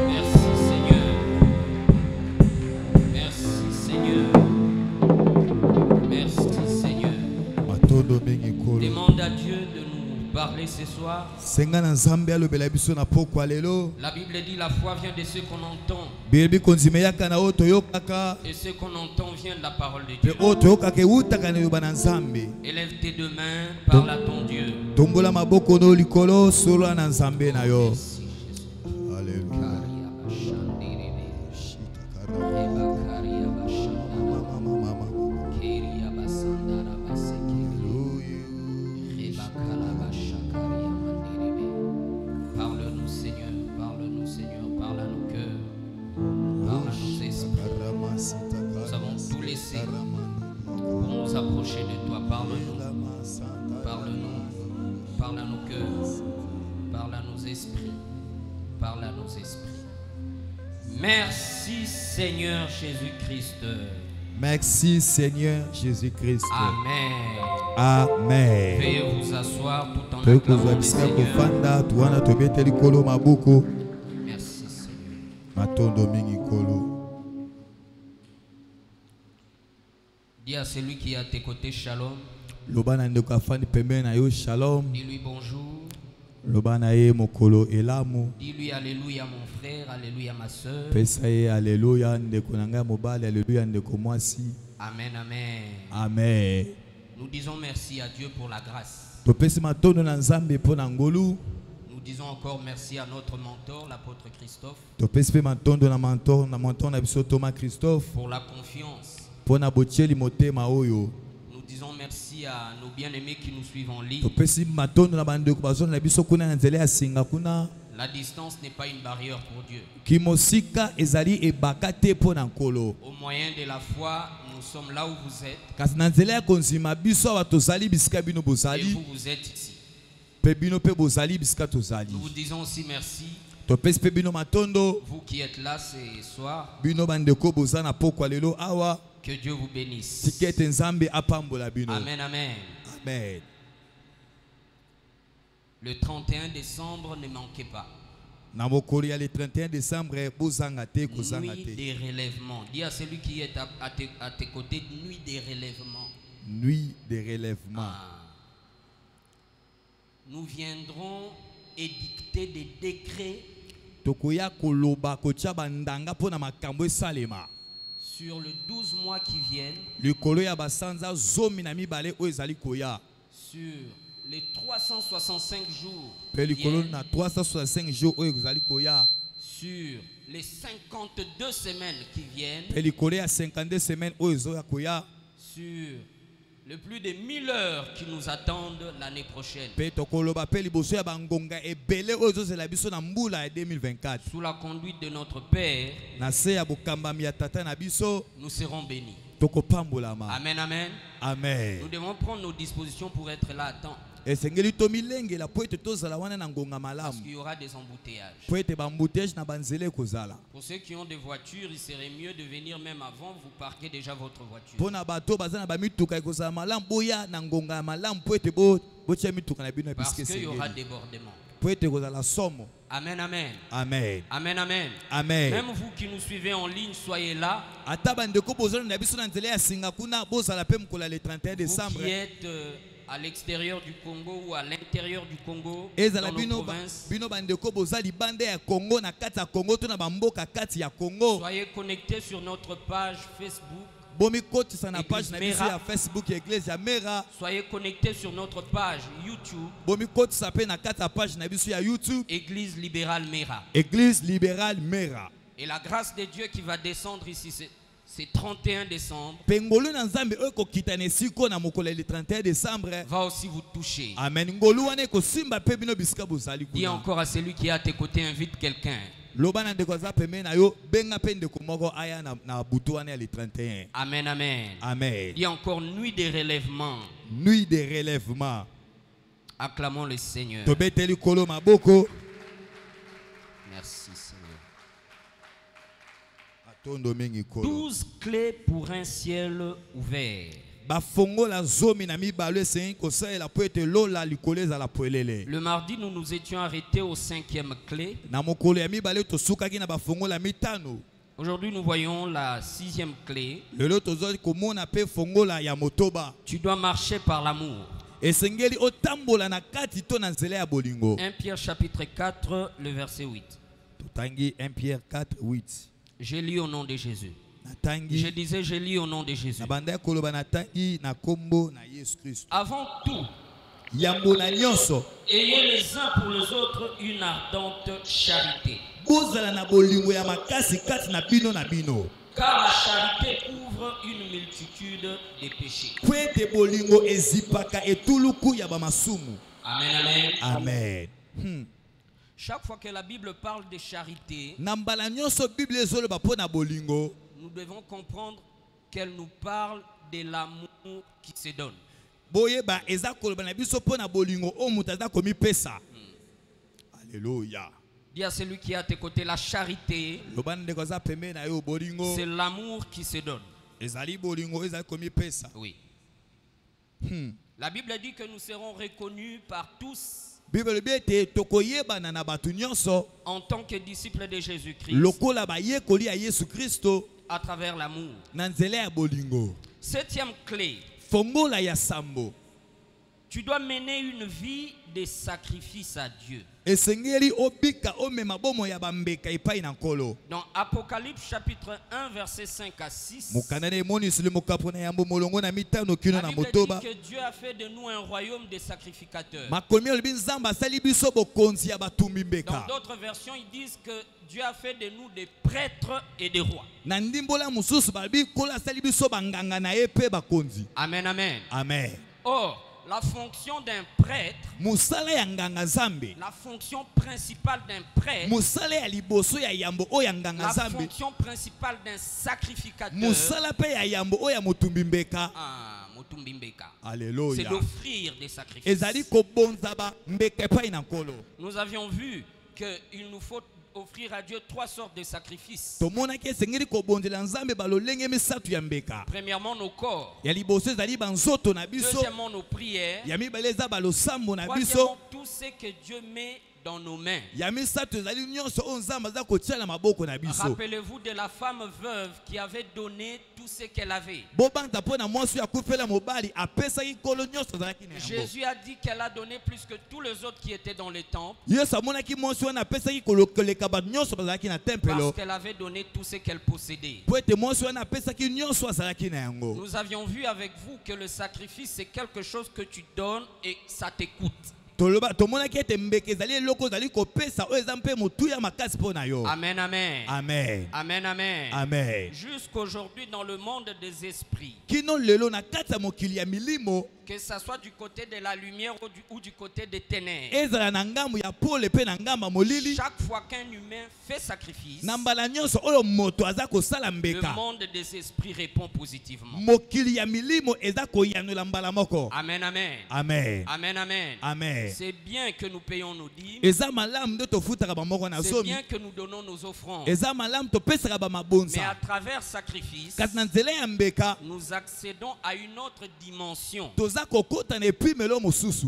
Merci Seigneur. Merci Seigneur. Merci Seigneur. Demande à Dieu de nous parler ce soir. La Bible dit la foi vient de ce qu'on entend. Et ce qu'on entend vient de la parole de Dieu. Élève tes deux mains, parle à ton Dieu. Parle-nous Seigneur, parle-nous Seigneur, parle à nos cœurs, parle à nos esprits. Nous avons tout laissé pour nous approcher de toi. Parle-nous, parle-nous, parle à nos cœurs, parle à nos esprits, parle à nos esprits. Merci Seigneur Jésus-Christ. Merci Seigneur Jésus-Christ. Amen. Amen. Veuillez vous asseoir tout en acclamant le Seigneur. Merci Seigneur. Dis à celui qui est à tes côtés shalom. Dis-lui bonjour. Dis-lui alléluia mon frère, alléluia ma soeur. Amen, amen. Amen. Nous disons merci à Dieu pour la grâce. Nous disons encore merci à notre mentor, l'apôtre Christophe, pour la confiance. Nous disons merci à nos bien-aimés qui nous suivent en ligne. La distance n'est pas une barrière pour Dieu. Au moyen de la foi, nous sommes là où vous êtes. Et vous, vous êtes ici. Nous vous disons aussi merci. Vous qui êtes là ce soir. Que Dieu vous bénisse. Amen, amen. Amen. Le 31 décembre, ne manquez pas. Le 31 décembre, nuit des relèvements. Dis à celui qui est à tes côtés, nuit des relèvements. Nuit des relèvements. Nous viendrons édicter des décrets sur le 12 mois qui viennent, sur les 365 jours qui viennent, sur les 52 semaines qui viennent, sur le plus de 1000 heures qui nous attendent l'année prochaine. Sous la conduite de notre Père, nous serons bénis. Amen, amen. Amen. Nous devons prendre nos dispositions pour être là à temps. Parce qu'il y aura des embouteillages. Pour ceux qui ont des voitures, il serait mieux de venir même avant, vous parquez déjà votre voiture. Parce qu'il y aura débordement. Amen, amen. Amen. Amen, amen. Amen. Même vous qui nous suivez en ligne, soyez là. Vous qui êtes à l'extérieur du Congo ou à l'intérieur du Congo, dans nos provinces, soyez connectés sur notre page Facebook. Soyez connectés sur notre page YouTube. Église libérale Mera. Église libérale Mera. Et la grâce de Dieu qui va descendre ici, c'est 31 décembre, va aussi vous toucher. Amen. Dis encore à celui qui est à tes côtés, invite quelqu'un. Amen, amen. Amen. Dis encore nuit des relèvements. Nuit des relèvements. Acclamons le Seigneur. Merci Seigneur. 12 clés pour un ciel ouvert. Le mardi, nous nous étions arrêtés au 5e clé. Aujourd'hui, nous voyons la 6e clé. Tu dois marcher par l'amour. 1 Pierre chapitre 4, le verset 8. 1 Pierre 4, 8. J'ai lu au nom de Jésus. Je disais, j'ai lu au nom de Jésus. Avant tout, ayez les uns pour les autres une ardente charité. Car la charité couvre une multitude de péchés. Amen, amen. Amen. Chaque fois que la Bible parle de charité, nous devons comprendre qu'elle nous parle de l'amour qui se donne. Alléluia. Dis à celui qui est à tes côtés, la charité, c'est l'amour qui se donne. Oui. La Bible dit que nous serons reconnus par tous en tant que disciples de Jésus-Christ à travers l'amour. 7e clé. Tu dois mener une vie de sacrifice à Dieu. Dans Apocalypse chapitre 1 verset 5 à 6, la Bible dit que Dieu a fait de nous un royaume de sacrificateurs. Dans d'autres versions, ils disent que Dieu a fait de nous des prêtres et des rois. Amen, amen. Amen. Or, la fonction d'un prêtre, la fonction principale d'un prêtre, la fonction principale d'un sacrificateur, c'est d'offrir des sacrifices. Nous avions vu qu'il nous faut offrir à Dieu 3 sortes de sacrifices. Premièrement, nos corps. Deuxièmement, nos prières. Troisièmement, tout ce que Dieu met dans nos mains. Rappelez-vous de la femme veuve qui avait donné tout ce qu'elle avait. Jésus a dit qu'elle a donné plus que tous les autres qui étaient dans le temple, parce qu'elle avait donné tout ce qu'elle possédait. Nous avions vu avec vous que le sacrifice, c'est quelque chose que tu donnes et ça te coûte. Amen, amen. Amen. Amen, amen. Amen. Jusqu'aujourd'hui, dans le monde des esprits, que ce soit du côté de la lumière ou du côté des ténèbres, chaque fois qu'un humain fait sacrifice, le monde des esprits répond positivement. Amen, amen. Amen. Amen, amen. Amen. C'est bien que nous payons nos dîmes. C'est bien que nous donnons nos offrandes. Mais à travers sacrifice, nous accédons à une autre dimension.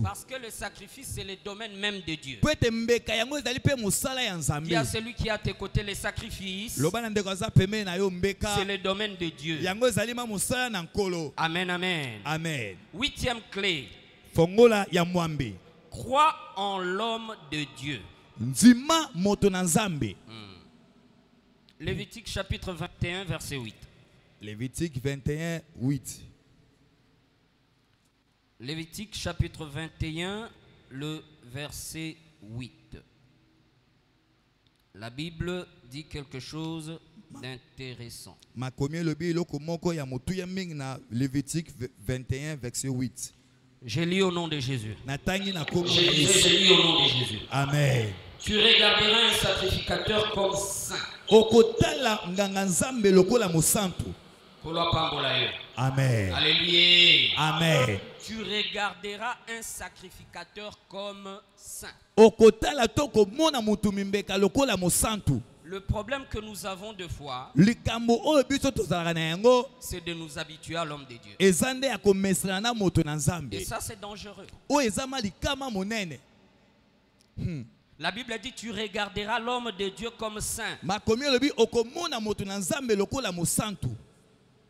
Parce que le sacrifice, c'est le domaine même de Dieu. Il y a celui qui est à tes côtés, les sacrifices, c'est le domaine de Dieu. Amen, amen. Amen. 8e clé. Crois en l'homme de Dieu. Lévitique chapitre 21 verset 8. Lévitique 21, 8. Lévitique chapitre 21, le verset 8. La Bible dit quelque chose d'intéressant. Lévitique 21, verset 8. J'ai lu au nom de Jésus. J'ai lu au nom de Jésus. Amen. Tu regarderas un sacrificateur comme saint. Amen. Alléluia. Amen. Tu regarderas un sacrificateur comme saint. Le problème que nous avons de foi, likambo oyo biso tozalaka na yango c'est de nous habituer à l'homme de Dieu. eza nde ya komesana na moto na Nzambe. Et ça, c'est dangereux. Oyo eza malikama monene. La Bible dit, tu regarderas l'homme de Dieu comme saint. Makomi olobi okomona moto na Nzambe lokola mosantu.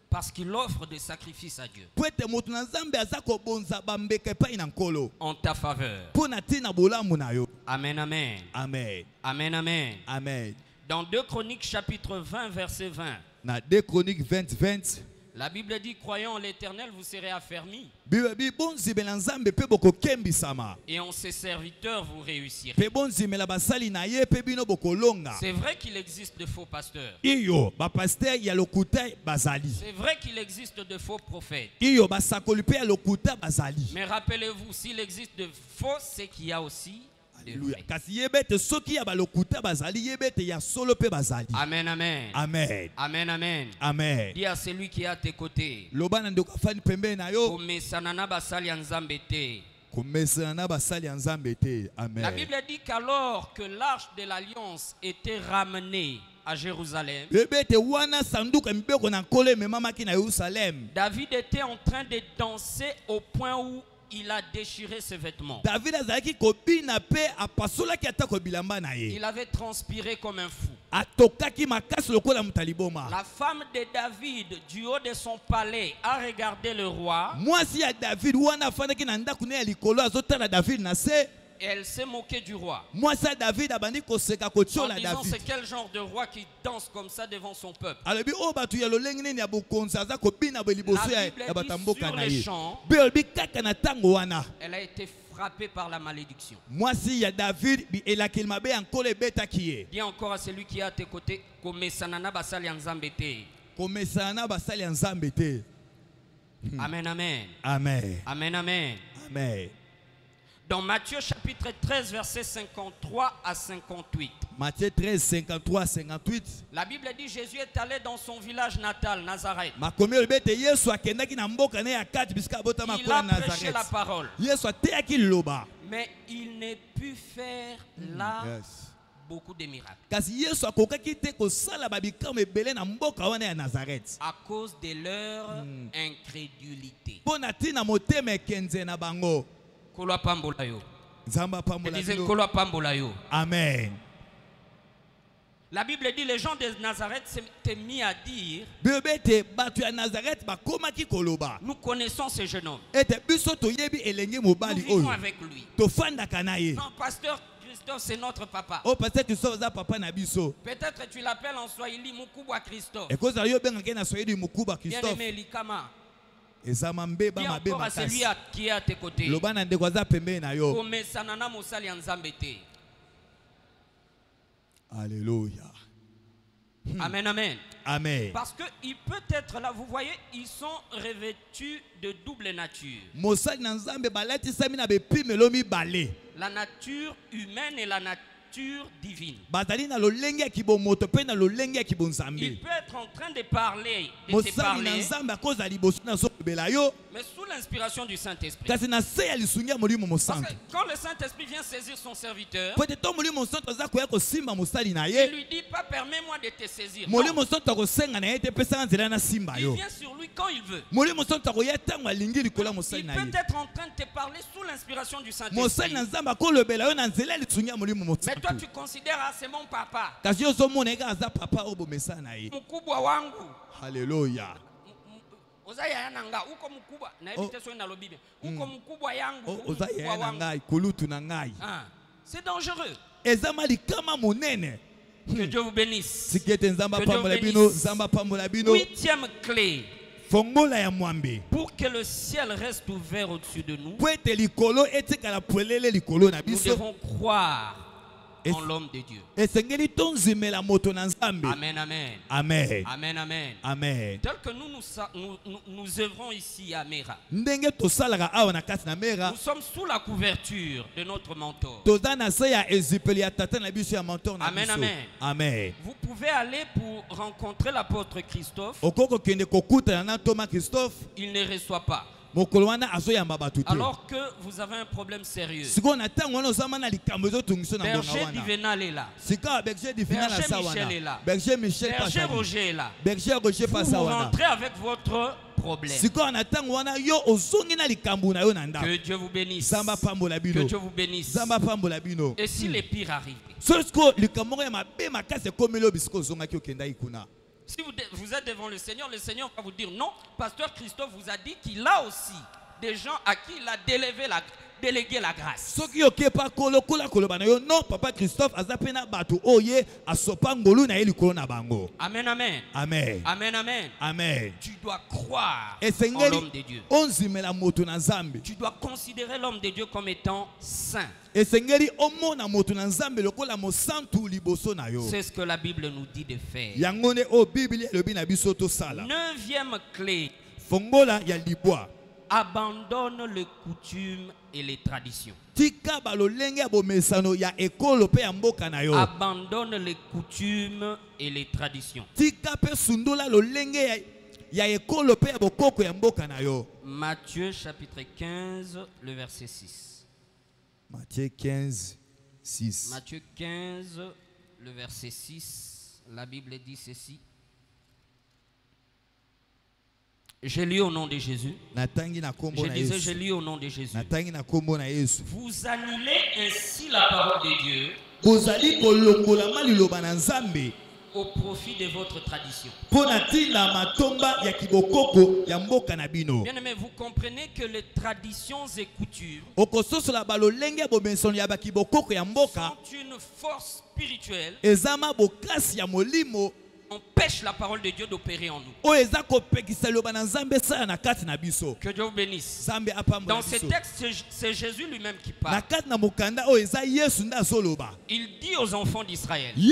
Parce qu'il offre des sacrifices à Dieu. Po ete moto na Nzambe aza kobonza bambeka epai na nkolo. En ta faveur. Po na ntina bolamu na yo. Amen, amen. Amen. Amen, amen. Amen. Dans 2 Chroniques chapitre 20, verset 20. Na 2 Chroniques 20. La Bible dit, croyant en l'Éternel, vous serez affermis. Bibi bonzimela Nzambe pe bokokembisama. Et en ses serviteurs, vous réussirez. Pe bonzimela basali na ye pe bino bokolonga. C'est vrai qu'il existe de faux pasteurs. Iyo ba pasteur ya lokuta bazali. C'est vrai qu'il existe de faux prophètes. Iyo basakoli pe ya lokuta bazali. Mais rappelez-vous, s'il existe de faux, c'est qu'il y a aussi de vrais. Kasi yebete soki ya balokuta bazali yebete ya solo pe bazali. Amen, amen. Amen. Amen, amen. Amen. Dis à celui qui est à tes côtés. Lobana ndeko fani pembe na yo. Komesana na basali ya Nzambe te. Komesana na basali ya Nzambe te. Amen. La Bible dit qu'alors que l'arche de l'alliance était ramenée à Jérusalem, yebete wana sanduka mbeko na nkolo memamaki na Yerusalem. David était en train de danser au point où il a déchiré ses vêtements. David azalaki kobina pe apasolaki atako bilamba na ye. Il avait transpiré comme un fou. Atokaki makasi lokola mutaliboma. La femme de David, du haut de son palais, a regardé le roi. Mwasi ya David wana afandaki na ndaku ne ya likolo azotala David na se. Elle s'est moquée du roi. Mwasi ya David abandi koseka En kotiola disant, David. c'est quel genre de roi qui danse comme ça devant son peuple? Alobi o batu ya lolenge nini ya bokonzi aza kobina liboso La ya Bible ya dit batamboka sur na les ye. champs, Be olobi kaka na tango wana. elle a été frappée par la malédiction. Mwasi ya David bi elakeli mabe ya nkolo ebetaki ye. Dis encore à celui qui est à tes côtés, Komesanana basali ya Nzambe te. Komesana na basali ya Nzambe te. Amen, amen. Amen. Amen, amen. Amen. Dans Matthieu chapitre 13, versets 53 à 58. Matthieu 13, 53, 58. La Bible dit Jésus est allé dans son village natal, Nazareth. Makomi olobete Yesu akendaki na mboka ne ya kati bisika abotama Il kwa a prêché Nazareth. la parole. Yesu ateyaki loba. Mais il ne put faire là beaucoup de miracles. Kasi Yesu akokaki te kosala babikamo ebele na mboka wana ya Nazareth. À cause de leur incrédulité. Pona tina motema ekenze na bango. Kolwa pambola yo. Nzamba Je pambola disais bino. kolwa pambola yo. Amen. La Bible dit les gens de Nazareth s'étaient mis à dire, Bebete batu ya Nazareth bakomaki koloba. nous connaissons ce jeune homme. Ete biso toyebi elenge Nous mobali vivons oyo. avec lui. Tofandaka na ye. Non, pasteur Christophe, c'est notre papa. O pasteur Christophe za papa na biso. Peut-être tu l'appelles en Swahili Mukubwa Christophe. Ekoza yo bengaki na Swahili mukuba Bien Christophe. aimé Likama. Ezama mbeba Dis mabe encore à celui makasi. qui est à tes côtés. Loba na ndeko za pembe na yo. Komesanana mosali ya Nzambe te. Alléluia. Amen, amen. Amen. Parce qu'il peut être là, vous voyez, ils sont revêtus de double nature. Mosali na Nzambe balati sami na bepimelo mibale. La nature humaine et la nature divine. Bazali na lolenge ya kibomoto pe na lolenge ya Il kibonzambe. peut être en train de parler, de te Mosali na parler, Nzambe akoza liboso na sokobela yo. mais sous l'inspiration du Saint-Esprit. Kasi na se ya lisungi ya molimo Parce mosantu. que quand le Saint-Esprit vient saisir son serviteur, Po ete to molimo mosantu aza koya kosimba mosali na il ye. lui dit pas permets-moi de te saisir. Molimo Non, mosantu akosenga na ye te pesa nzela na simba il yo. vient sur lui quand il veut. Molimo mosantu akoya tango alingi likola Il mosali na peut ye. être en train de te parler sous l'inspiration du Mosali Saint-Esprit. na Nzambe akolobela yo na nzela ya lisungi ya molimo Mais toi mosantu. tu considères, ah c'est mon papa, Kasi yo ozomona eka aza papa oyo bomesa na ye. mkubwa wangu. Haleluya. Oza yaya nanga, uko mkubwa. Na hivi teso ina lobibe. Uko mkubwa yangu, uko Oza mkubwa yaya na wangu. ngai kulutu na ngai. Ah, c'est dangereux. Eza malikama monene. Que Dieu vous bénisse. Sikete Nzamba Que Dieu pambola bénisse. bino, Nzamba pambola bino. Huitième clé. Fongola ya mwambe. Pour que le ciel reste ouvert au-dessus de nous, Po ete likolo etikala polele likolo na nous biso. devons croire en l'homme de Dieu. Esengeli tonzimela moto na Nzambe. Amen, amen. Amen. Amen, amen. Amen. Tel que nous œuvrons ici à Mera. Ndenge tosalaka awa na kati na mera. Nous sommes sous la couverture de notre mentor. Toza na se ya ezipeli ya tata na biso ya mentor na Amen, biso. amen. Amen. Vous pouvez aller pour rencontrer l'apôtre Christophe. Okoko kende kokutana na Thomas Christophe. Il ne reçoit pas. Alors que vous avez un problème sérieux. Berger Divenal est là. Berger Michel est là. Berger Roger est là. Vous rentrez avec votre problème. Que Dieu vous bénisse. Que Dieu vous bénisse. Et si les pires arrivent, si vous êtes devant le Seigneur va vous dire non, Pasteur Christophe vous a dit qu'il a aussi des gens à qui il a délégué la grâce. Non, Papa Christophe a zapena batu oye asopangolu na eli kolona bango. Amen, amen. Amen. Amen, amen. Amen. Tu dois croire en l'homme de Dieu. Tu dois considérer l'homme de Dieu comme étant saint. C'est ce que la Bible nous dit de faire. 9e clé. Abandonne les coutumes et les traditions. Abandonne les coutumes et les traditions. Matthieu chapitre 15, le verset 6. Matthieu 15, 6. Matthieu 15, le verset 6. La Bible dit ceci. J'ai lu au nom de Jésus. Je disais, j'ai lu au nom de Jésus. Vous annulez ainsi la parole de Dieu au profit de votre tradition. Bien-aimés, vous comprenez que les traditions et coutumes sont une force spirituelle. Empêche la parole de Dieu d'opérer en nous. Que Dieu vous bénisse. Dans ce texte, c'est Jésus lui-même qui parle. Il dit aux enfants d'Israël, vous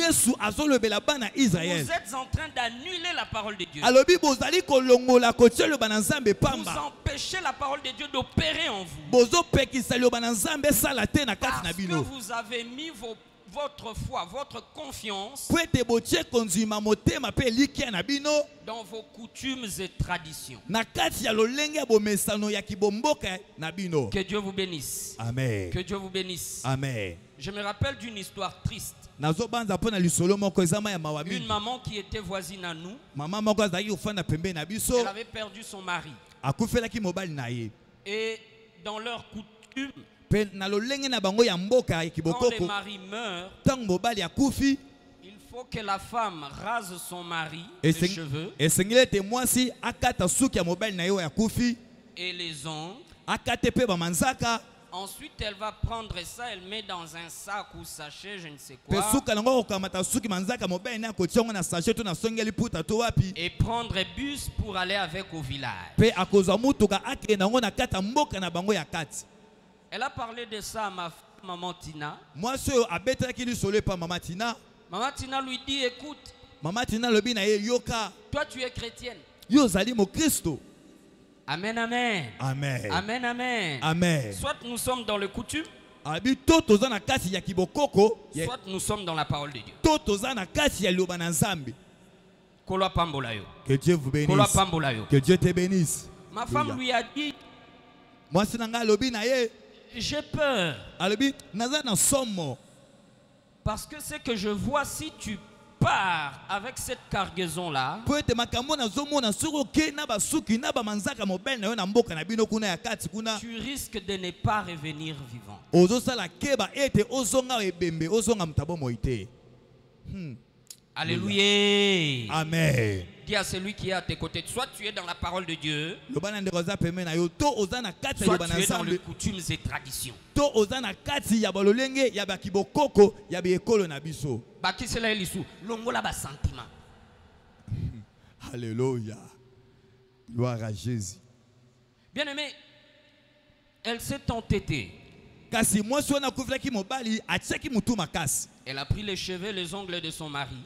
êtes en train d'annuler la parole de Dieu. Vous empêchez la parole de Dieu d'opérer en vous. Parce que vous avez mis votre foi, votre confiance dans vos coutumes et traditions. Que Dieu vous bénisse. Amen. Que Dieu vous bénisse. Amen. Je me rappelle d'une histoire triste. Une maman qui était voisine à nous. Elle avait perdu son mari. Et dans leur coutume, quand les maris meurent, il faut que la femme rase son mari les cheveux et les ongles. Ensuite, elle va prendre ça, elle met dans un sac ou sachet, je ne sais quoi. Et prendre un bus pour aller avec au village. Elle a parlé de ça à ma maman Tina. Maman Tina lui dit, écoute, toi tu es chrétienne. Amen, amen. Amen. Amen, amen. Amen. Soit nous sommes dans le coutume, soit nous sommes dans la parole de Dieu. Que Dieu vous bénisse. Que Dieu te bénisse. Ma femme lui a dit, j'ai peur. Parce que ce que je vois, si tu pars avec cette cargaison-là, tu risques de ne pas revenir vivant. Alléluia. Amen. Dis à celui qui est à tes côtés, soit tu es dans la parole de Dieu, soit tu es dans les coutumes et traditions. Alléluia. Gloire à Jésus. Bien aimé, elle s'est entêtée. Elle a pris les cheveux, les ongles de son mari.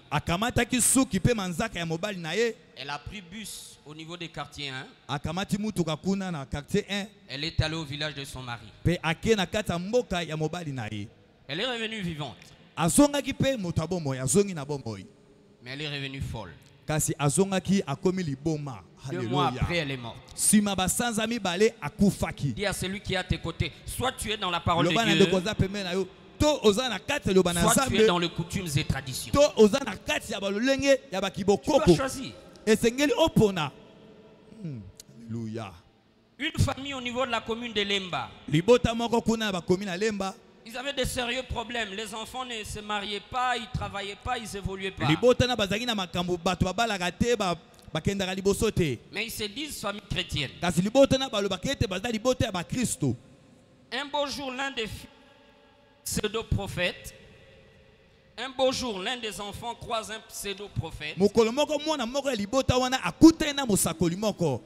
Elle a pris bus au niveau des quartiers 1. Elle est allée au village de son mari. Elle est revenue vivante. Mais elle est revenue folle. kasi azongaki akomi liboma. 2 mois après, elle est morte. Sima basanza mibale akufaki. Dis à celui qui est à tes côtés, soit tu es dans la parole de Loba na Dieu, ndokoza pembeni na yo. To oza na kati loba na soit tu es Nzambe. dans les coutumes et traditions. To oza na kati ya balolenge ya Tu dois bakibokoko. choisir. Esengeli opona. Alléluia. Une famille au niveau de la commune de Lemba. Libota moko kuna bakomi na Lemba. Ils avaient de sérieux problèmes. Les enfants ne se mariaient pas, ils ne travaillaient pas, ils n'évoluaient pas. Libota na bazaki na makambo bato babalaka te bakendaka liboso te. Mais ils se disent famille chrétienne. Kasi libota na balobaka ete baza libota ya bakristo. Un beau jour, l'un des pseudo-prophètes, un beau jour, l'un des enfants croise un pseudo-prophète. Mokolo moko mwana moko ya libota wana akutana na mosakoli moko.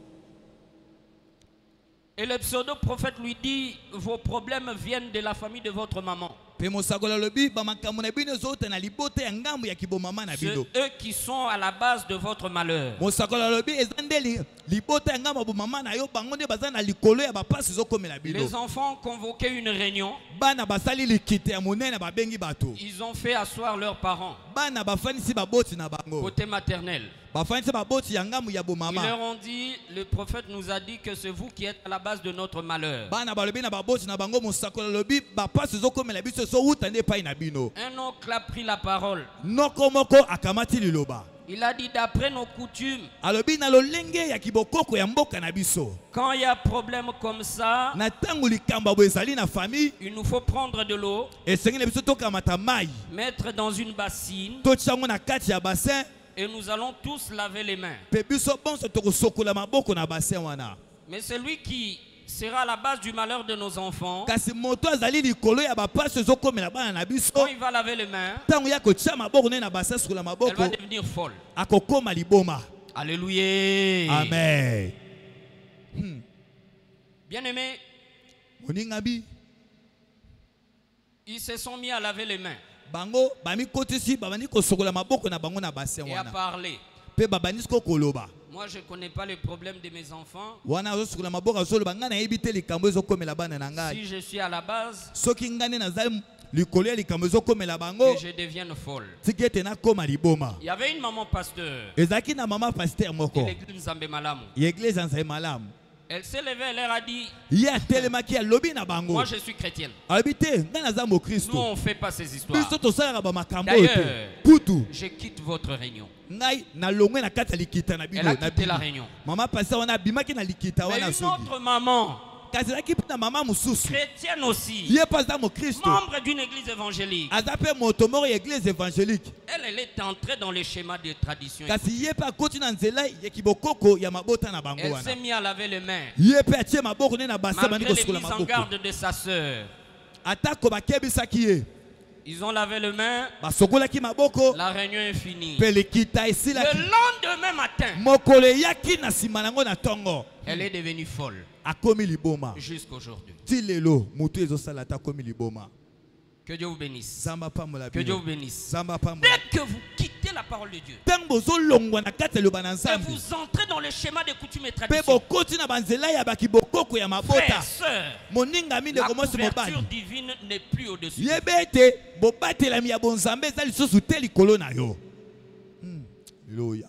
Et le pseudo-prophète lui dit, vos problèmes viennent de la famille de votre maman. Pe mosakoli alobi bamakambo na bino ezota na libota ya ngambo ya kibomama na C'est bino. eux qui sont à la base de votre malheur. Mosakoli alobi eza nde libota ya ngambo ya bomama na yo bango nde baza na likolo ya bapasi ezokomela bino. Les enfants ont convoqué une réunion. Bana basali likite ya monene babengi bato. Ils ont fait asseoir leurs parents. Bana bafanisi baboti na bango. Côté maternel. Bafanisi baboti ya ngambo ya Ils bomama. leur ont dit, le prophète nous a dit que c'est vous qui êtes à la base de notre malheur. Bana balobi na baboti na bango mosakoli alobi bapasi ezokomela biso so wuta nde pai na bino. Un oncle a pris la parole. Noko moko akamati liloba. Il a dit, d'après nos coutumes, Alobi na lolenge ya kibokoko ya mboka na biso. quand il y a problème comme ça, Na tangu likamba bo ezali na famille, il nous faut prendre de l'eau, esengeli biso tokamata mai. mettre dans une bassine Totyango na kati ya bassin, et nous allons tous laver les mains. pe biso bonso tokosokola maboko na bassin wana. Mais celui qui sera à la base du malheur de nos enfants, Kasi moto azali likolo ya bapasi ezokomela bana na biso. quand il va laver les mains, Tango ya kotia maboko ne na bassin sukola elle maboko, va devenir folle. akokoma liboma. Alléluia. Amen. Bien-aimés, Moningabi, ils se sont mis à laver les mains bango bami kotisi babani kosokola maboko na bango na bassin et à wana. parler. Pe babani ko koloba. Moi, je ne connais pas les problèmes de mes enfants. Wana azosokola maboko azoloba nga na yebite likambo ezokomela bana na ngai. Si je suis à la base, Soki ngane nazali likolo ya likambo ezokomela bango, que je devienne folle. tiki ete nakoma liboma. Il y avait une maman pasteur Ezalaki na mama pasteur de moko l'église Nzambe Malamu. ya église Nzambe Malamu. Elle s'est levée, elle leur a dit, Ye atelemaki alobi na bango. moi je suis chrétienne. Alobi te nga naza Nous, mokristo. on ne fait pas ces histoires. Biso tosalaka bamakambo oyo te. D'ailleurs, Kutu je quitte votre réunion. ngai nalongwe na kati ya likita na bino Elle a na quitté bino. la réunion. Mama pasteur wana abimaki na likita Mais wana une soki. autre maman, Kasi ezalaki mpe na mama mosusu. chrétienne aussi, Ye mpe aza mokristo. membre d'une église évangélique, Aza mpe moto moko ya église évangélique. elle est entrée dans les schémas de tradition. Kasi ye mpe akoti na nzela ya kibokoko ya mabota na bango Elle wana. s'est mise à laver les mains. Ye mpe atie maboko ne na bassin bandi Malgré les kosukola mises en maboko. garde de sa sœur, Atako bakebisaki ye. ils ont lavé les mains. Basokolaki maboko. La réunion est finie. Pe likita Le esilaki. lendemain matin, Mokolo eyaki na nsima nango na ntongo. elle est devenue folle Akomi liboma. jusqu'aujourd'hui. Ti lelo mutu ezosala ata akomi liboma. Que Dieu vous bénisse. Zamba pambola Que Dieu bino. vous bénisse. Zamba pambola. Dès que vous quittez la parole de Dieu, Ntango bozolongwa na kati ya liloba na et Nzambe. vous entrez dans les schémas des coutumes et Pe traditions, bokoti na banzela ya bakibokoko ya frères, mabota. sœurs, Moninga mi la ndeko mwasi couverture mobali. divine n'est plus au-dessus. Yebe ete bobatelami ya bonzambe eza lisusu te likolo na yo. Alléluia.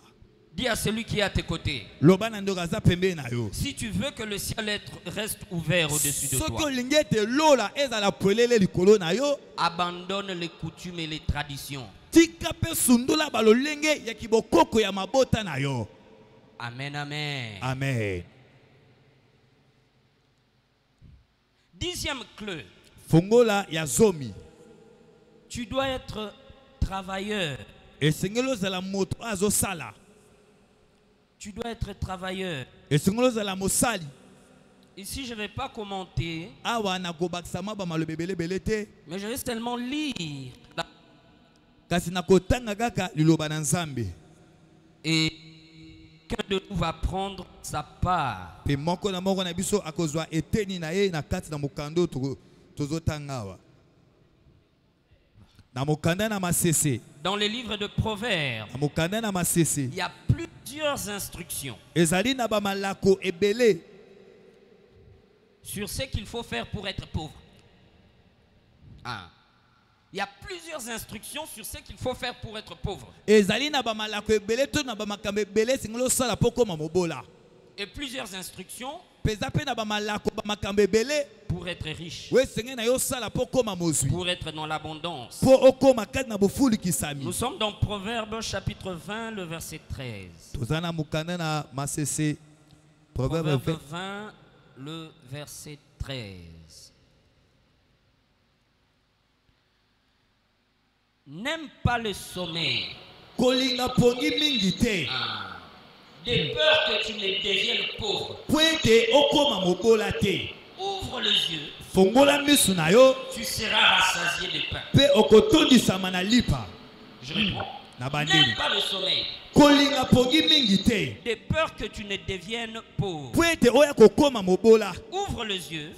Dis à celui qui est à tes côtés, Loba na ndoko aza pembeni na yo. si tu veux que le ciel reste ouvert au-dessus de Soki toi, olingi ete lola ezala polele likolo na yo, abandonne les coutumes et les traditions. tika mpe sundula balolenge ya kibokoko ya mabota na yo. Amen, amen. Amen. 10e clé, Fongola ya zomi. tu dois être travailleur. Esengeli ozala moto oyo azosala. Tu dois être travailleur. Esengeli ozala mosali. Ici, je ne vais pas commenter, Awa nakobakisa mwa bamaloba ebelebele te. mais je vais seulement lire. Kasi nakotanga kaka liloba na Nzambe. Et chacun de nous va prendre sa part. Pe moko na moko na biso akozwa eteni na ye na kati na mokando tozotanga awa. Na mokanda na masese. Dans les livres de Proverbes, Na mokanda na masese. il y a plusieurs instructions Ezali na bamalako ebele sur ce qu'il faut faire pour être pauvre. Ah. Il y a plusieurs instructions sur ce qu'il faut faire pour être pauvre. Et plusieurs instructions pour être riche, pour être dans l'abondance. Nous sommes dans Proverbes chapitre 20, le verset 13. Proverbes 20, le verset 13. N'aime pas le sommeil, de peur que tu ne deviennes pauvre. Ouvre les yeux, tu seras rassasié de pain. Je réponds. N'aime pas le sommeil, de peur que tu ne deviennes pauvre. Ouvre les yeux,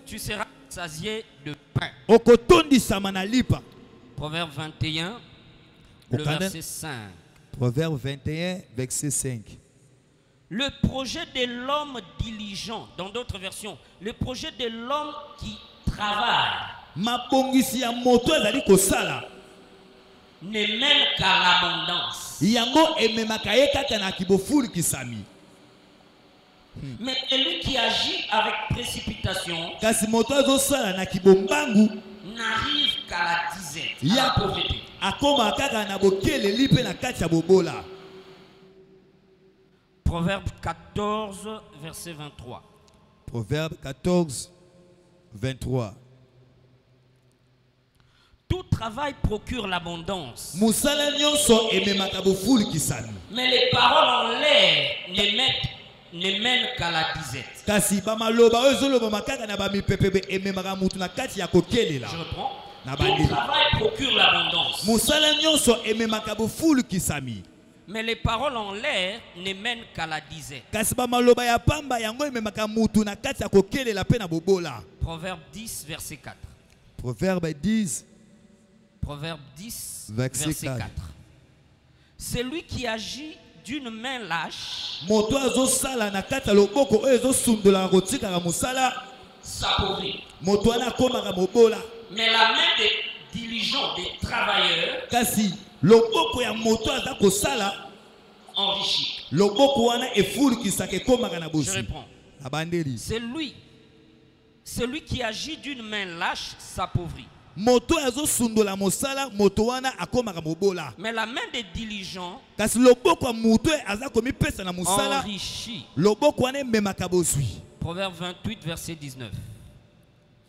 tu seras rassasié de pain. Proverbe 21, le verset 5. Proverbe 21, verset 5. Le projet de l'homme diligent, dans d'autres versions, le projet de l'homme qui travaille, ne mène qu'à l'abondance. Mais celui qui agit avec précipitation n'arrive qu'à la disette, à la pauvreté. Proverbe 14, verset 23. Proverbe 14, 23. Tout travail procure l'abondance, mais les paroles en l'air ne mènent qu'à la disette. Je reprends. Tout travail procure l'abondance, mais les paroles en l'air ne mènent qu'à la disette. Proverbe 10, verset 4. Proverbe 10, Proverbe 10, verset 4. Celui qui agit d'une main lâche s'appauvrit, mais la main des diligents, des travailleurs, enrichit. Je réponds. Celui qui agit d'une main lâche s'appauvrit, mais la main des diligents enrichit. Proverbe 28, verset 19.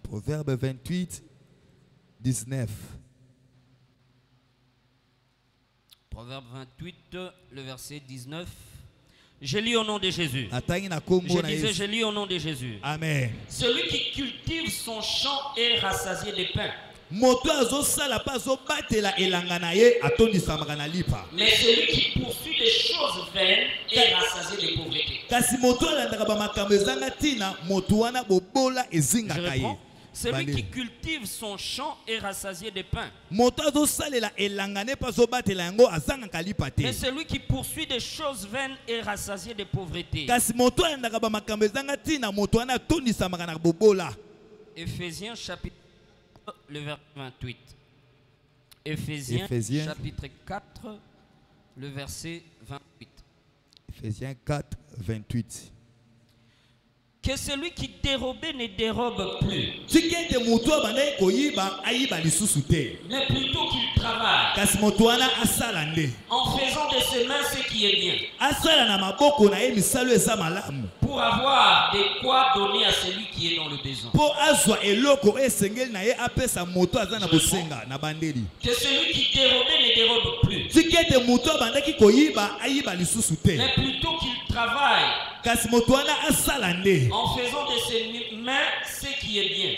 Proverbe 28, 19. Proverbe 28, le verset 19. Je lis au nom de Jésus. Je lis au nom de Jésus. Amen. Celui qui cultive son champ est rassasié de pain, mais celui qui poursuit des choses vaines est rassasié de pauvreté. Je réponds. Celui qui cultive son champ est rassasié de pain, mais celui qui poursuit des choses vaines est rassasié de pauvreté. Éphésiens chapitre le verset 28. Éphésiens chapitre 4, le verset 28. Éphésiens 4, 28. Que celui qui dérobait ne dérobe plus, mais plutôt qu'il travaille, en faisant de ses mains ce qui est bien, pour avoir de quoi donner à celui qui est dans le besoin. Que celui qui dérobait ne dérobe plus, mais plutôt qu'il travaille, en faisant de ses mains ce qui est bien,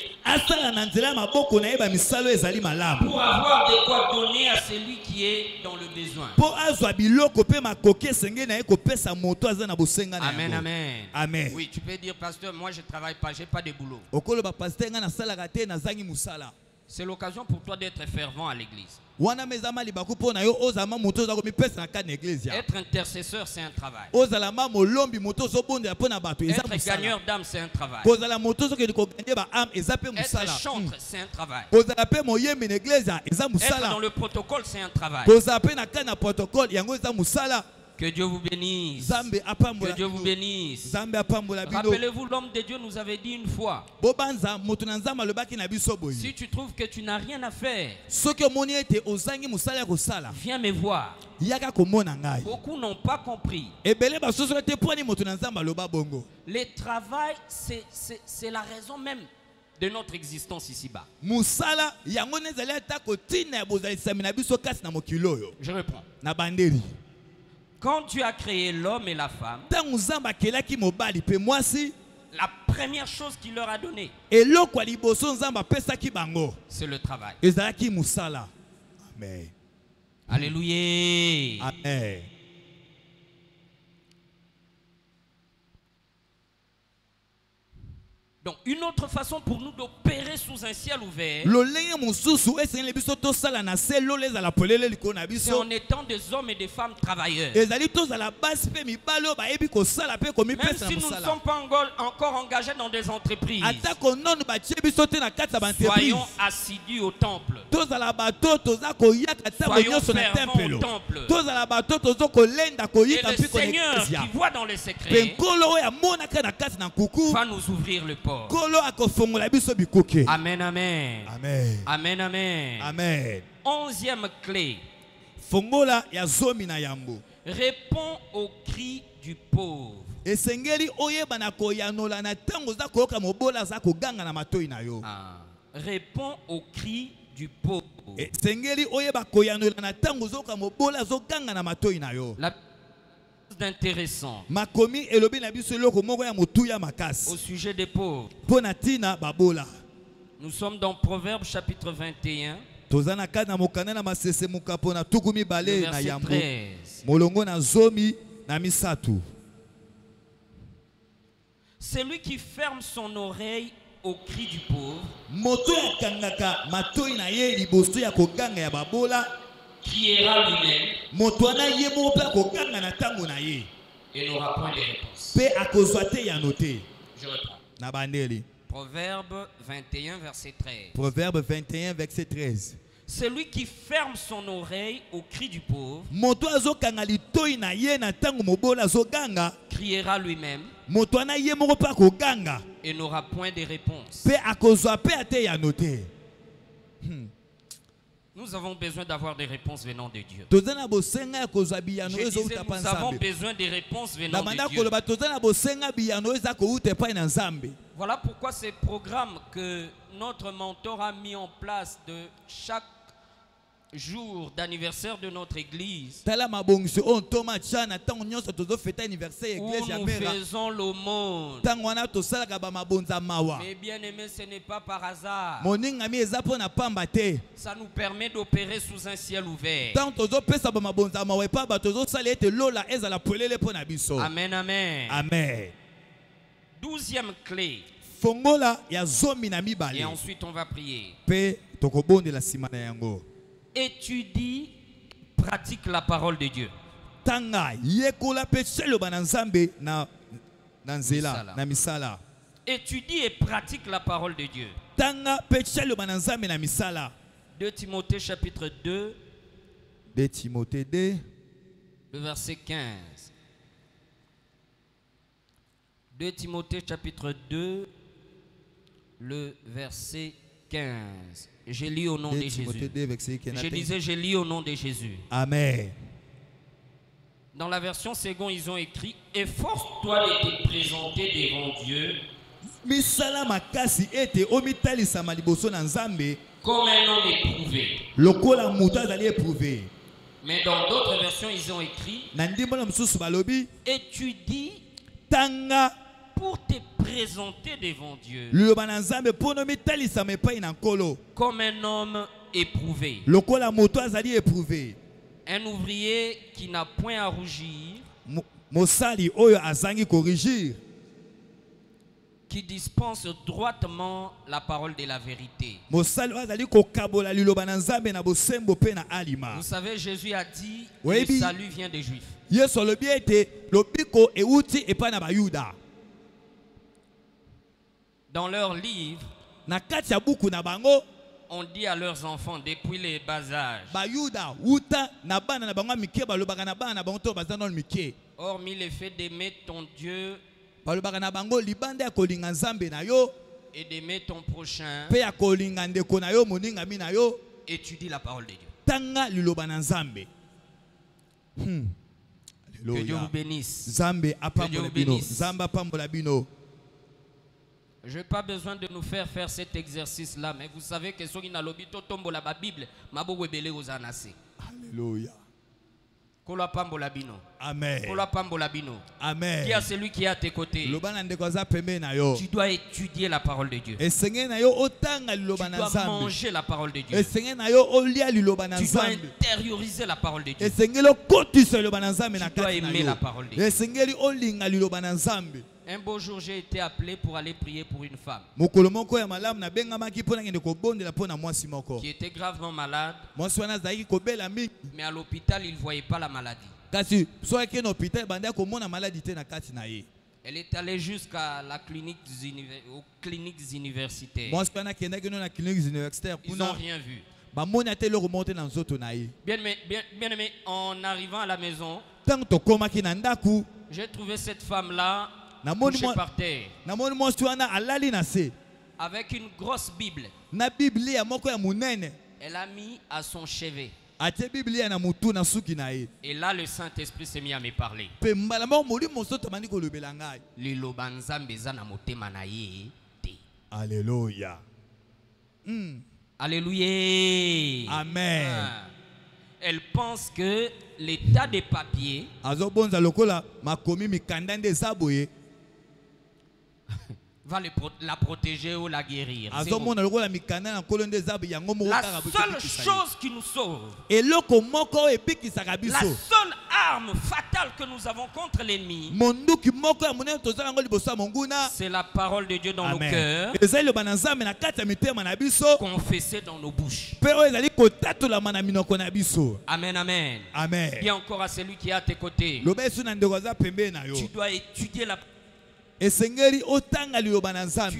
pour avoir de quoi donner à celui qui est dans le besoin. Amen, amen. Amen. Oui, tu peux dire, pasteur, moi je ne travaille pas, je n'ai pas de boulot. C'est l'occasion pour toi d'être fervent à l'église. Être intercesseur, c'est un travail. Être gagneur d'âme, c'est un travail. Être chantre, c'est un travail. Être dans le protocole, c'est un travail. Que Dieu vous bénisse. Que Dieu vous bénisse. Rappelez-vous, l'homme de Dieu nous avait dit une fois, si tu trouves que tu n'as rien à faire, viens me voir. Beaucoup n'ont pas compris. Le travail, c'est la raison même de notre existence ici-bas. Je reprends. Quand Dieu a créé l'homme et la femme, la première chose qu'il leur a donnée, c'est le travail. Amen. Alléluia. Amen. Donc, une autre façon pour nous d'opérer sous un ciel ouvert, c'est en étant des hommes et des femmes travailleurs. Même si nous ne sommes pas encore engagés dans des entreprises, soyons assidus au temple. Soyons fervents au temple. Et le Seigneur qui voit dans les secrets va nous ouvrir le port. Amen, amen. Amen. Amen, amen. Amen. 11e clé. Réponds au cri du pauvre. Réponds au cri du pauvre. La d'intéressant au sujet des pauvres. Nous sommes dans Proverbes chapitre 21, verset 13. Celui qui ferme son oreille au cri du pauvre criera lui-même et n'aura point de réponse. Je reprends. Proverbe 21, verset 13. Proverbe 21, verset 13. Celui qui ferme son oreille au cri du pauvre criera lui-même et n'aura point de réponse. Nous avons besoin d'avoir des réponses venant de Dieu. Je disais, nous avons besoin des réponses venant de Dieu. Voilà pourquoi ces programmes que notre mentor a mis en place de chaque jour d'anniversaire de notre église, où nous faisons l'aumône. Mais bien aimé, ce n'est pas par hasard. Ça nous permet d'opérer sous un ciel ouvert. Amen, amen. Amen. 12e clé. Et ensuite on va prier. Étudie, pratique la parole de Dieu. Étudie et pratique la parole de Dieu. 2 Timothée chapitre 2, 2 Timothée 2, le verset 15. 2 Timothée chapitre 2, le verset 15. Je lis au nom de Jésus. Je disais, je lis au nom de Jésus. Amen. Dans la version seconde, ils ont écrit: efforce-toi de te présenter devant Dieu comme un homme éprouvé. Mais dans d'autres versions, ils ont écrit: étudie pour te présenter devant Dieu comme un homme éprouvé. Un ouvrier qui n'a point à rougir, qui dispense droitement la parole de la vérité. Vous savez, Jésus a dit que Oui, le salut vient des Juifs. Dans leur livre, on dit à leurs enfants depuis les bas âges. Hormis le fait d'aimer ton Dieu et d'aimer ton prochain, étudie la parole de Dieu. Que Dieu vous bénisse. Que Dieu vous bénisse. Je n'ai pas besoin de nous faire cet exercice-là, mais vous savez que ceux qui n'ont pas tombe la Bible, Alléluia. Amen. Amen. Qui a celui qui est à tes côtés? Tu dois étudier la parole de Dieu. Tu dois manger la parole de Dieu. Tu dois intérioriser la parole de Dieu. Tu dois aimer la parole de Dieu. Un beau jour, j'ai été appelé pour aller prier pour une femme qui était gravement malade, mais à l'hôpital, il ne voyait pas la maladie. Elle est allée jusqu'à la clinique aux cliniques universitaires. Ils n'ont rien vu. Bien aimé, en arrivant à la maison, j'ai trouvé cette femme-là couchée par terre avec une grosse Bible. Elle a mis à son chevet. Et là, le Saint-Esprit s'est mis à me parler. Alléluia. Alléluia. Amen. Elle pense que l'état des papiers va la protéger ou la guérir. La seule chose qui nous sauve, la seule arme fatale que nous avons contre l'ennemi, c'est la parole de Dieu dans nos cœurs, confessée dans nos bouches. Amen, amen. Amen. Dis encore à celui qui est à tes côtés, tu dois étudier la parole. Tu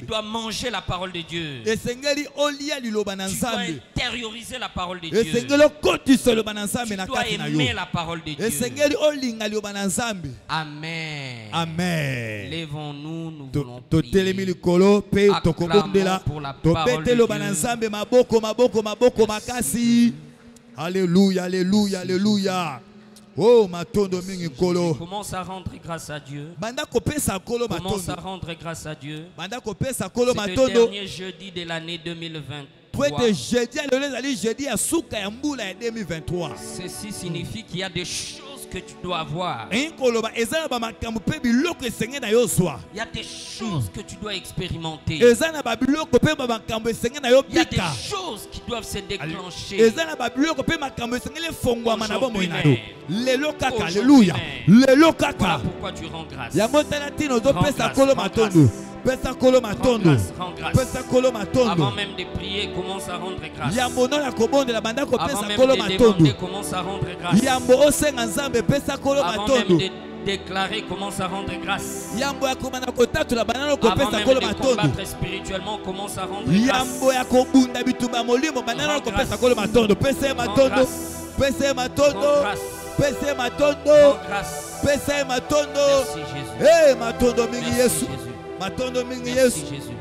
dois manger la parole de Dieu. Tu dois intérioriser la parole de Dieu. Tu dois aimer la parole de Dieu. Amen. Amen. Lèvons-nous, nous voulons prier. Acclamons pour la parole de Dieu. Alléluia, alléluia, alléluia. Oh, matondo mingi kolo. Commence à rendre grâce à Dieu. Commence à rendre grâce à Dieu. C'est le dernier jeudi de l'année 2023. Ceci signifie qu'il y a des choses que tu dois avoir. Il y a des choses que tu dois expérimenter. Il y a des choses qui doivent se déclencher. Alléluia. Voilà pourquoi tu rends grâce. Avant même de prier, commence à rendre grâce. Avant même de demander, commence à rendre grâce. Avant même de déclarer, commence à rendre grâce. Avant même de combattre spirituellement, commence à rendre grâce.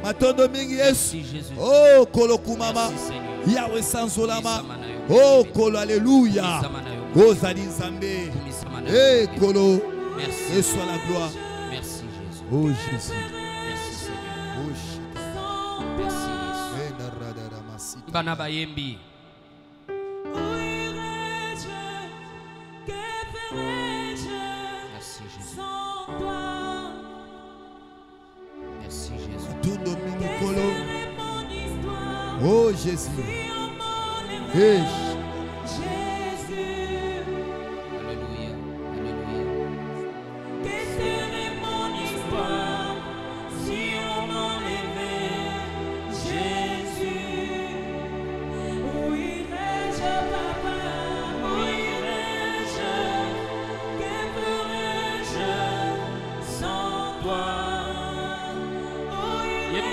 Matondo mingi Yesu. Oh kolokumama. Yahweh sansolama. Oh kolo alléluia. Oh zali nzambe. Eh kolo. Et soit la gloire. Merci Jésus. Oh Jésus. Merci Seigneur. Oh Jésus. Merci Jésus. Bana bayembi. Merci Jésus. Merci Jésus. Oh Jésus. Hey. Alléluia. Alléluia. Que serait mon histoire si on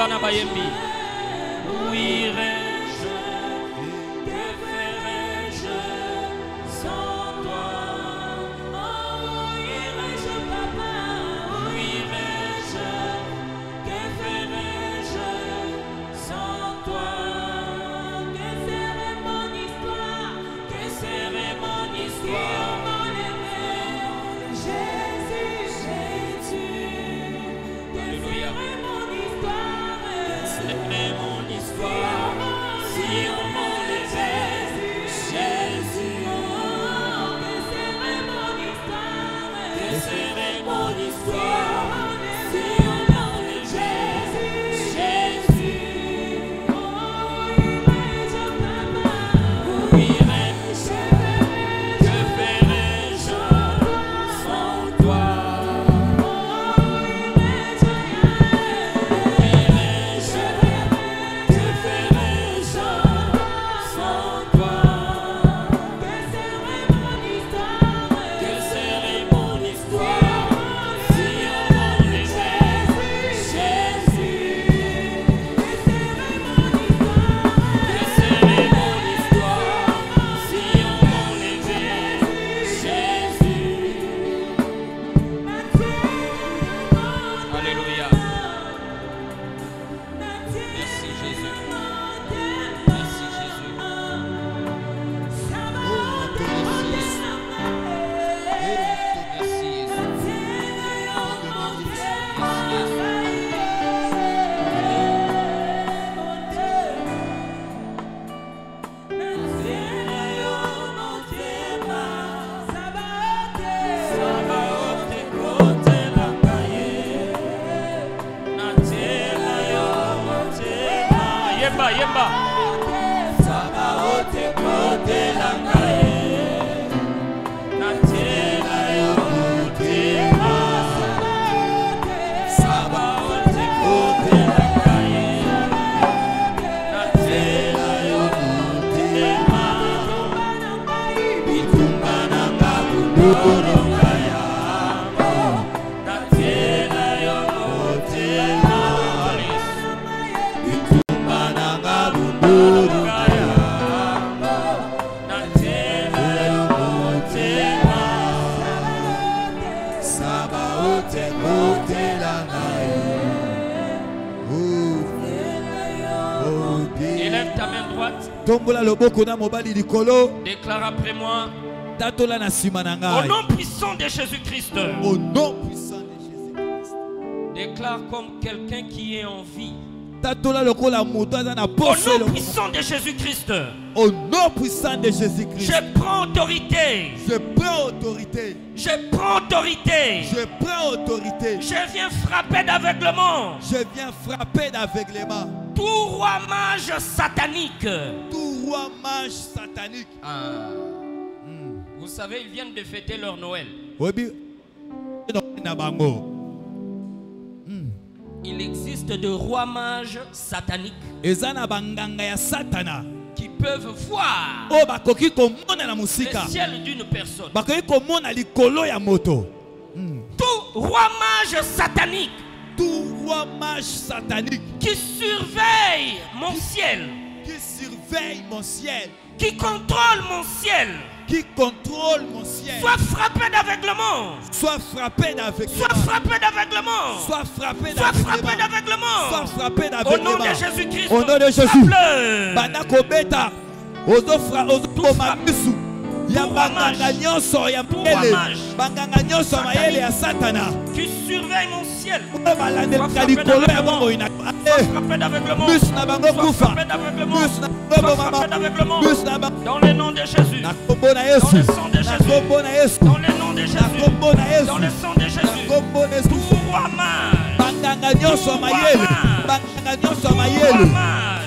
Yembana Bayembi. Où irai-je? Que ferai-je sans toi? Où irai-je, papa? Où irai-je? Que ferai-je sans toi? Que serait mon histoire? Que serait mon histoire? Élève ta main droite. Déclare après moi. Au nom puissant de Jésus-Christ. Au nom puissant de Jésus-Christ. Déclare comme quelqu'un qui est en vie. Au nom puissant de Jésus-Christ. Au nom puissant de Jésus-Christ. Je prends autorité. Je prends autorité. Je prends autorité. Je prends autorité. Je viens frapper d'aveuglement. Je viens frapper d'aveuglement. Tout roi mage satanique. Tout roi mage satanique. Vous savez, ils viennent de fêter leur Noël. Il existe de rois mages sataniques qui peuvent voir le ciel d'une personne. Tout roi mage satanique. Tout roi mage satanique qui surveille mon ciel. Qui surveille mon ciel. Qui contrôle mon ciel. Qui contrôle mon ciel. Soit frappé d'aveuglement. Soit frappé d'aveuglement. Soit frappé d'aveuglement. Soit frappé d'aveuglement. Soit frappé d'aveuglement. Au nom de Jésus-Christ. Au nom de Jésus. Banako beta. Ozofra ozokoma misu. Ya banganga nyonso ya mayele. Banganga nyonso ya mayele ya Satana. Qui surveille mon ciel. Balandeka likolo ya bongo ina. Frappé d'aveuglement. Mus na bango kufa. Frappé d'aveuglement. Mus na bango mama. Mus na bango. Dans le nom de Jésus. Na kombo na Yesu. Dans le sang de Jésus. Na kombo na Yesu. Dans le nom de Jésus. Na kombo na Yesu. Dans le sang de Jésus. Na kombo na Yesu. Tout roi mage. Banganga nyonso ya mayele. Banganga nyonso ya mayele.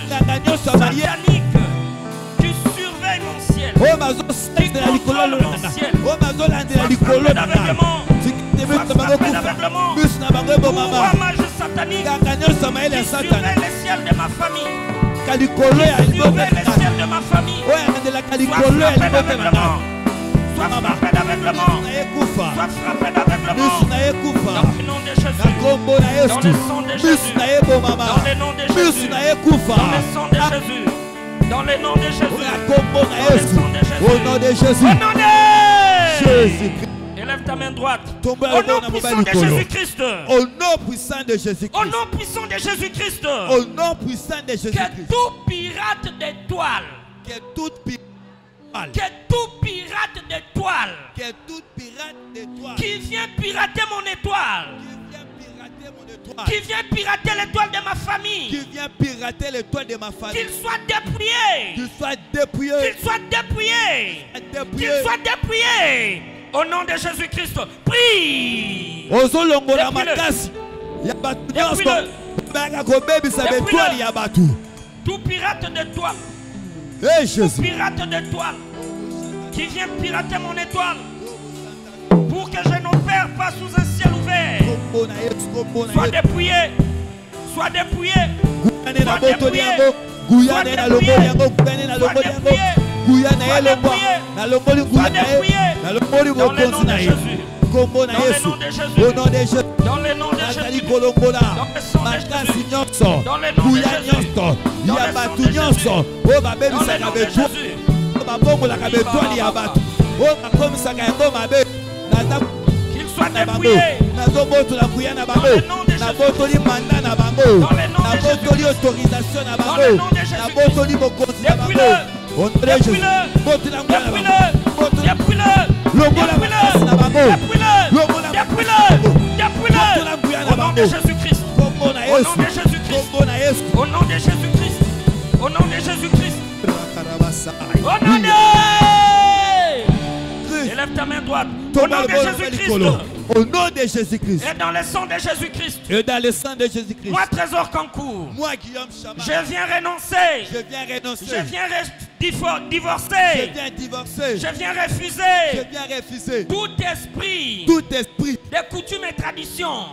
Banganga nyonso ya mayele. Qui surveille mon ciel. Oh mazo de la likolo na. Oh mazo lande la likolo na. Bus na bango bo mama. Satanique. Banganga nyonso ya mayele ya Satana. Le ciel de ma famille. Kalikolo ya libota. Le ciel de ma famille. Oh ya de la kalikolo ya libota na. Sois frappé d'aveuglement. Sois frappé d'aveuglement. Dans le nom de Jésus. Dans le sang de Jésus. Dans le nom de Jésus. Dans le sang de Jésus. Dans le nom de Jésus. Au nom de Jésus. Au nom de Jésus. Élève ta main droite. Au nom puissant de Jésus-Christ. Au nom puissant de Jésus-Christ. Au nom puissant de Jésus-Christ. Au nom puissant de Jésus-Christ. Que tout pirate d'étoiles. Que tout pirate d'étoiles. Que tout pirate d'étoiles. Qui vient pirater mon étoile. Qui vient pirater l'étoile de ma famille. Qui vient pirater l'étoile de ma famille. Qu'il soit dépouillé. Qu'il soit dépouillé. Qu'il soit dépouillé. Qu'il soit dépouillé. Au nom de Jésus-Christ, prie. Tout pirate d'étoile. Hey, Jésus. Tout pirate d'étoile qui vient pirater mon étoile pour que je n'opère pas sous un ciel ouvert. Sois dépouillé. Sois dépouillé. Sois dépouillé. Dans le nom de Jésus. Dans le nom de Jésus. Dans le nom de Jésus. Dans le sang de Jésus. Dans le nom de Jésus. Dans le nom de Jésus. Qu'il soit dépouillé. Dans le nom de Jésus. Dans le nom de Jésus. Dans le nom de Jésus. Dépouille-le. Dépouille-le. Dépouille-le. Dépouille-le. Au nom de Jésus-Christ. Au nom de Jésus-Christ. Au nom de Jésus-Christ. Au nom de Jésus-Christ. Au nom de... Élève ta main droite. Au nom de Jésus-Christ. Au nom de Jésus-Christ. Et dans le sang de Jésus-Christ. Et dans le sang de Jésus-Christ. Moi, Trésor Concours. Moi, Guillaume Chama. Je viens renoncer. Je viens renoncer. Je viens divorcer. Je viens divorcer. Je viens refuser. Je viens refuser. Tout esprit. Tout esprit. Des coutumes et traditions.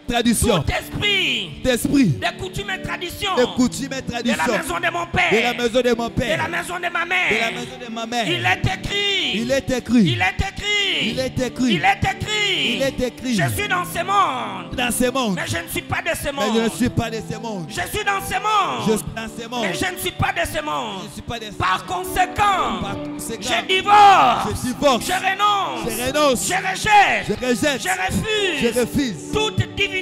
Tradition. Tout esprit. D'esprit. Des coutumes et traditions. Des coutumes et traditions. De la maison de mon père. De la maison de mon père. De la maison de ma mère. De la maison de ma mère. Il est écrit. Il est écrit. Il est écrit. Il est écrit. Il est écrit. Il est écrit. Je suis dans ce monde. Dans ce monde. Mais je ne suis pas de ce monde. Mais je ne suis pas de ce monde. Je suis dans ce monde. Je suis dans ce monde. Mais je ne suis pas de ce monde. Je ne suis pas de ce monde. Par conséquent, je divorce. Je renonce. Je renonce. Je rejette. Je rejette. Je refuse. Je refuse. Toute divinité.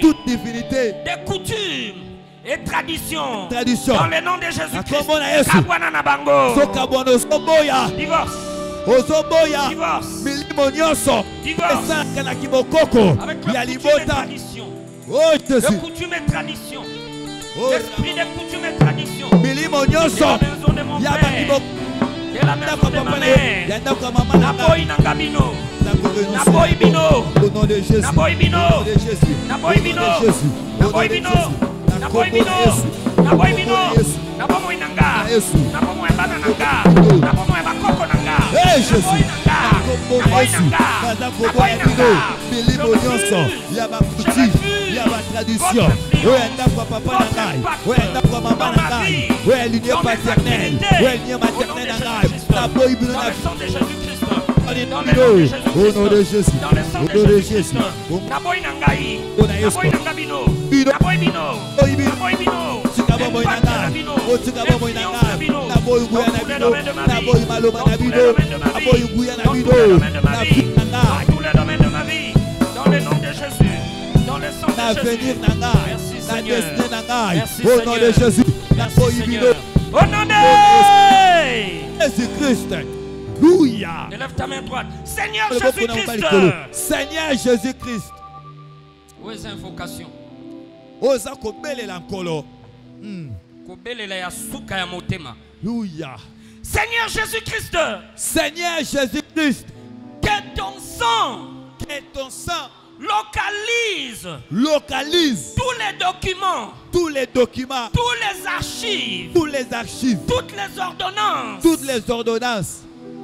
Toute divinité. Des coutumes et traditions. Tradition. Dans le nom de Jésus-Christ. Divorce. Ozoboya divorce. Milimo nyonso. Divorce. Esaka kibokoko. Avec Ya les coutumes et libota. traditions. Oh Jésus. Les coutumes et traditions. Oh, L'esprit des coutumes et traditions. Milimo De nyonso. la maison de mon Ya père. bakiboko. De la maison de ma mère. Ya ndako mama na Naboy Nangabino. Naboy Naboy Bino. Au nom de Jésus. Naboy Bino. Au nom de Jésus. Naboy Bino. Au nom de Jésus. Naboy Bino. Naboy Bino. Naboy Bino. Naboy Nanga. Naboy Bana Nanga. Naboy Bakoko Nanga. Hey Jésus. Naboy Nanga. Naboy Nanga. Naboy Nanga. Milimo nyonso. Ya bakuti. Ya ba tradition. Ouais ndako papa na ngai. Ouais ndako mama na ngai. Ouais l'union paternelle. Ouais l'union maternelle na ngai. Naboy Bino Dans na le sang de Jésus-Christ. Au nom de Jésus. Dans le sang Au de nom de Jésus-Christ. Jésus. Naboy Nangai. Au nom de Naboy Jésus. Nangabino. Bino. Naboy Bino. Naboy Bino. Naboy Bino. Tikabo boy na ngai. O tikabo boy na ngai. Naboy nguya na bino. Naboy maloma na bino. Naboy nguya na bino. Na vie na ngai. Tous les domaines de ma vie. Dans le nom de Jésus. Dans le sang Na de Jésus. venir na ngai. Merci Na Seigneur. destinée na ngai. Merci Au nom de Seigneur. Jésus. Merci Naboy bino. Seigneur. Au nom de Jésus-Christ. Alléluia. Élève ta main droite. Seigneur Le beau qu'on a Jésus-Christ. Seigneur Jésus-Christ. Où est invocation? Oza kobelela nkolo. Kobelela ya suka ya motema. Alléluia. Seigneur Jésus-Christ. Seigneur Jésus-Christ. Que ton sang Que ton sang localise localise tous les documents, tous les archives, tous les archives, toutes les ordonnances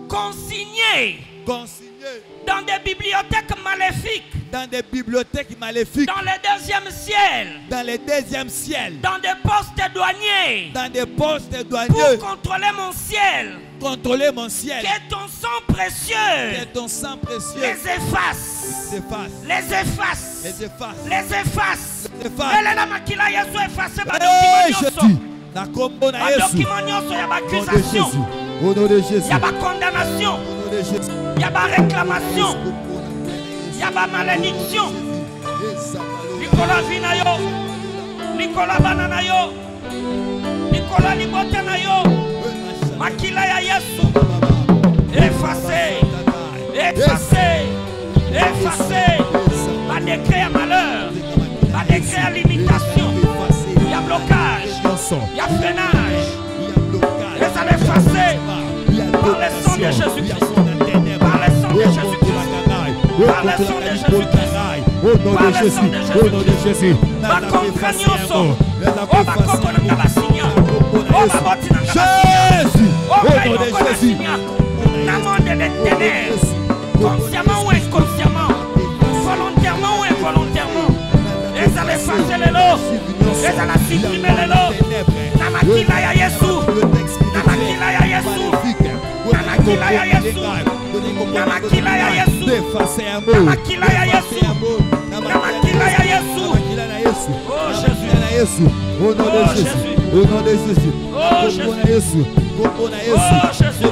consignées consignées dans des bibliothèques maléfiques, dans des bibliothèques maléfiques, dans le deuxième ciel, dans le deuxième ciel, dans des postes douaniers, dans des postes pour douaniers, contrôler mon ciel, contrôler mon ciel. Que ton sang précieux. Que ton sang précieux. Les efface. Les efface. Les efface. Les efface. Les efface. Elle est la makila Yesu effacer ba document nyonso ya accusation. Au nom de Jésus. Ya ba condamnation. Au nom de Jésus. Ya ba réclamation. Ya ba malédiction. Nicolas vina yo. Nicolas banana yo. Nicolas libota na yo. Makila ya Yesu. Effacé. Effacé. Effacé. Pas décret à malheur. Pas décret à limitation. Il y a blocage. Il y a freinage. Et ça l'effacer. Par le sang de Jésus-Christ. Par le sang de Jésus-Christ. Par le sang de Jésus-Christ. Au nom de Jésus. Au nom de Jésus. Ma compagnon. Oh, ma compagnon. Jésus. Au nom de Jésus. Dans le monde des ténèbres. Consciemment ou inconsciemment. Volontairement ou involontairement. Et ça les effacer les lots. Et ça la supprimer les lots. Namakila ya Yesu. Namakila ya Yesu. Namakila ya Yesu. Namakila ya Yesu. Namakila ya Yesu. Namakila ya Yesu. Oh Jésus. Au nom de Jésus. Au nom de Jésus. Oh Jésus. Oh Jésus.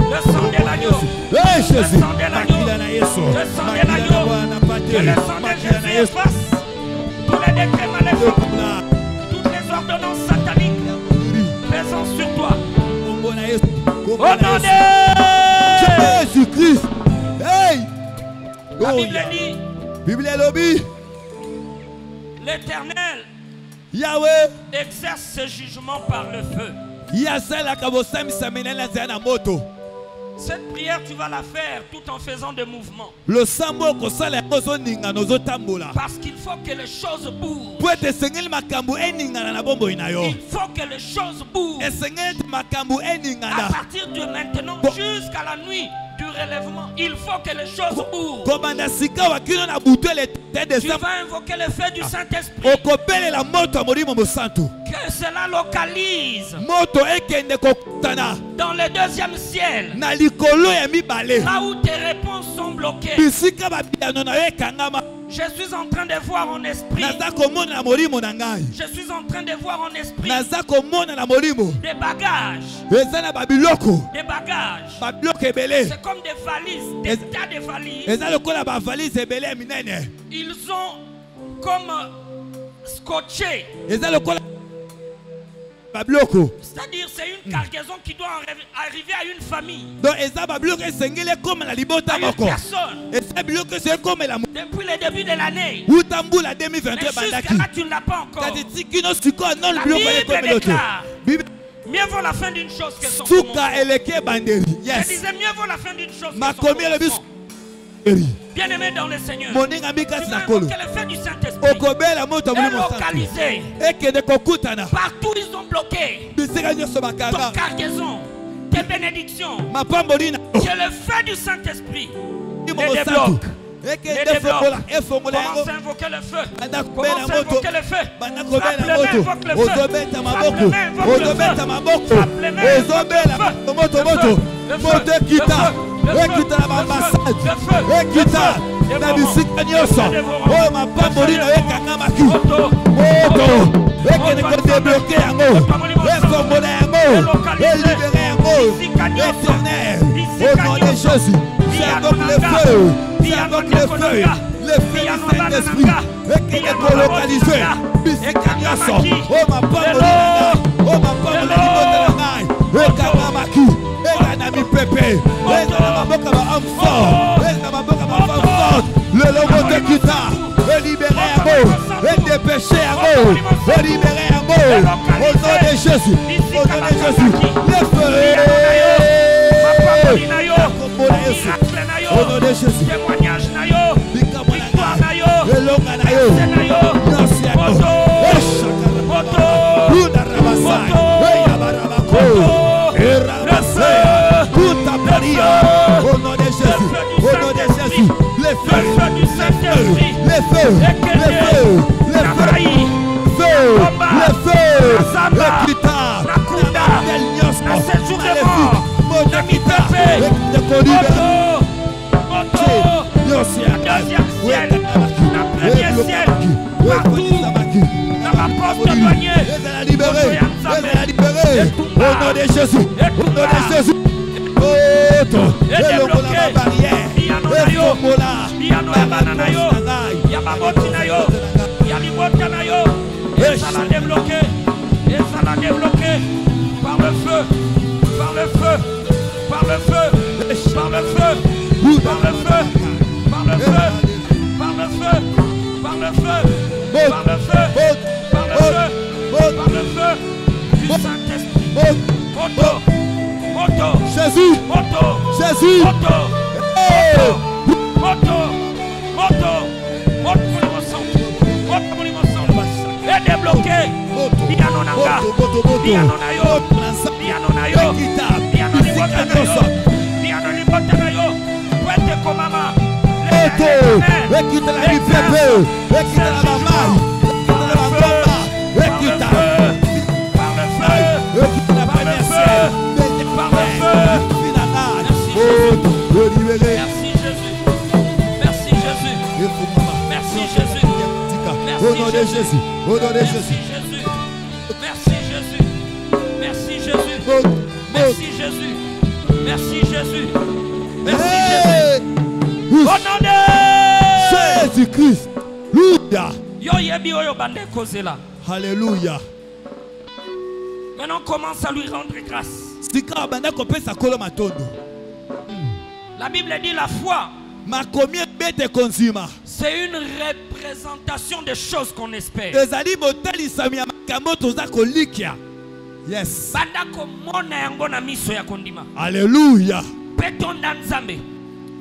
Le sang de l'agneau. Le sang de l'agneau. Le sang de l'agneau. Que le sang de Jésus efface tous les décrets maléfiques, toutes les ordonnances sataniques pesant sur toi. Au nom de Jésus-Christ. Hey! La Bible dit, l'Éternel Yahweh exerce ses jugements par le feu. Cette prière, tu vas la faire tout en faisant des mouvements. Parce qu'il faut que les choses bougent. Il faut que les choses bougent. À partir de maintenant jusqu'à la nuit du relèvement, il faut que les choses bougent. Tu vas invoquer le feu du Saint-Esprit. Que cela localise dans le deuxième ciel, là où tes réponses sont bloquées. Je suis en train de voir en esprit. Je suis en train de voir en esprit des bagages. Des bagages. C'est comme des valises, des tas de valises. Ils ont comme scotché. C'est-à-dire c'est une cargaison qui doit arriver à une famille. À une personne. Depuis le début de l'année. Mais jusqu'à là tu ne l'as pas encore. La Bible déclare: mieux vaut la fin d'une chose que son commencement. Je disais mieux vaut la fin d'une chose que son commencement. Bien-aimé dans le Seigneur, tu vas invoquer le feu du Saint-Esprit et localiser. Partout ils ont bloqué ton cargaison, tes bénédictions. Que le feu du Saint-Esprit les débloque. Commence à invoquer le feu. Commence à invoquer le feu. Frappe les mains, invoque le feu. Frappe les mains, invoque le feu. Frappe les mains, invoque le feu. Le feu. le feu du Saint-Esprit et qui est localisé. Oh ma parole, oh ma parole, oh Kamamaki, et Nami Pepe, et Namaboka Amfort, et Namaboka Amfort, le logo de Kita, et libérer un mot, et dépêcher un mot, et libérer un mot, au nom de Jésus, au nom de Jésus, le feu. Au nom de Jésus, témoignage nayo, victoire nayo, elonga nayo, merci à au nom de Jésus, au nom de Jésus, les feux, les feux, les feux, les feux, les feux, les feux, Moto libéré. Deuxième ciel, le premier ciel, partout, dans ma poste de douanier, libéré. Au nom de Jésus. Au nom de Jésus. Par le feu, par le feu, par le feu, par le feu, par le feu, par le feu, par le feu, par le feu, par le feu, par le feu, par le feu du Saint-Esprit. Moto, moto, Jésus, moto, Jésus, moto, moto, moto, moto, et débloqué. Piano nanga, piano na yo, piano na yo, piano libota na yo, piano libota na yo. Wete ko mama. Ekita la lipepe, ekita la mama, ekita la mama, ekita. Par le feu, Ekita la par le feu, par le feu. Merci Jésus, merci Jésus, merci Jésus, au nom de Jésus, au nom de merci Jésus. Jésus, merci Jésus, merci Jésus, merci Jésus, merci Jésus, merci Jésus. Au nom de Jésus-Christ. Alléluia. Yo yebi oyo bande kozela. Alléluia. Maintenant on commence à lui rendre grâce. Sika banda kopesa kolo matondo. La Bible dit la foi. Ma combien bête consuma. C'est une représentation des choses qu'on espère. Ezali motali samia makambo toza kolikia. Yes. Banda komona yango na miso ya kondima. Alléluia. Petonda nzambe.